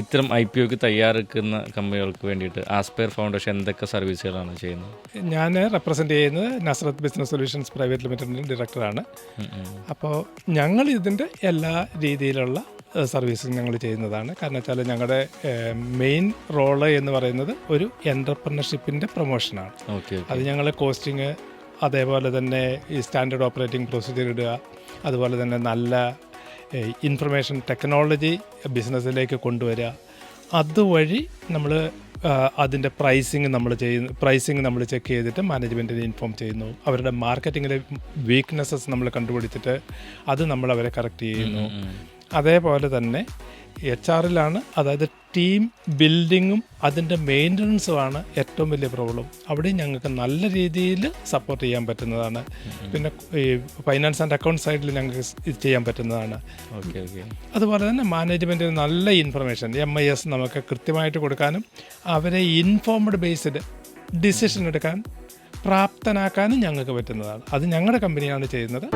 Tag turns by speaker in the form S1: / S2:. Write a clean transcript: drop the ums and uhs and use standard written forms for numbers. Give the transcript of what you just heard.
S1: ഇത്തരം IPOക്ക് തയ്യാറെടുക്കുന്ന കമ്പനികൾക്ക് വേണ്ടിയിട്ട് ആസ്പയർ ഫൗണ്ടേഷൻ എന്തൊക്കെ സർവീസുകളാണ് ചെയ്യുന്നത്?
S2: ഞാൻ റെപ്രസെൻ്റ് ചെയ്യുന്നത് നസ്രത്ത് ബിസിനസ് സൊല്യൂഷൻസ് പ്രൈവറ്റ് ലിമിറ്റഡിൻ്റെ ഡയറക്ടറാണ്. അപ്പോൾ ഞങ്ങൾ ഇതിൻ്റെ എല്ലാ രീതിയിലുള്ള സർവീസും ഞങ്ങൾ ചെയ്യുന്നതാണ്. കാരണം വെച്ചാൽ ഞങ്ങളുടെ മെയിൻ റോള് എന്ന് പറയുന്നത് ഒരു എൻ്റർപ്രണർഷിപ്പിൻ്റെ പ്രൊമോഷനാണ്. അത് ഞങ്ങൾ കോസ്റ്റിങ്, അതേപോലെ തന്നെ ഈ സ്റ്റാൻഡേർഡ് ഓപ്പറേറ്റിംഗ് പ്രൊസീജിയർ ഇടുക, അതുപോലെ തന്നെ നല്ല ഇൻഫർമേഷൻ ടെക്നോളജി ബിസിനസ്സിലേക്ക് കൊണ്ടുവരിക. അതുവഴി നമ്മൾ അതിൻ്റെ പ്രൈസിങ് നമ്മൾ ചെക്ക് ചെയ്തിട്ട് മാനേജ്മെൻറ്റിനെ ഇൻഫോം ചെയ്യുന്നു. അവരുടെ മാർക്കറ്റിങ്ങിലെ വീക്ക്നെസ്സസ് നമ്മൾ കണ്ടുപിടിച്ചിട്ട് അത് നമ്മൾ അവരെ കറക്റ്റ് ചെയ്യുന്നു. അതേപോലെ തന്നെ HR-ലാണ്, അതായത് ടീം ബിൽഡിങ്ങും അതിൻ്റെ മെയിൻ്റനൻസുമാണ് ഏറ്റവും വലിയ പ്രോബ്ലം. അവിടെ ഞങ്ങൾക്ക് നല്ല രീതിയിൽ സപ്പോർട്ട് ചെയ്യാൻ പറ്റുന്നതാണ്. പിന്നെ ഈ ഫൈനാൻസ് ആൻഡ് അക്കൗണ്ട് സൈഡിൽ ഞങ്ങൾക്ക് ഇത് ചെയ്യാൻ പറ്റുന്നതാണ്. അതുപോലെ തന്നെ മാനേജ്മെൻറ്റിന് നല്ല ഇൻഫർമേഷൻ MIS നമുക്ക് കൃത്യമായിട്ട് കൊടുക്കാനും അവരെ ഇൻഫോംഡ് ബേസ്ഡ് ഡിസിഷൻ എടുക്കാൻ പ്രാപ്തനാക്കാനും ഞങ്ങൾക്ക് പറ്റുന്നതാണ്. അത് ഞങ്ങളുടെ കമ്പനിയാണ് ചെയ്യുന്നത്.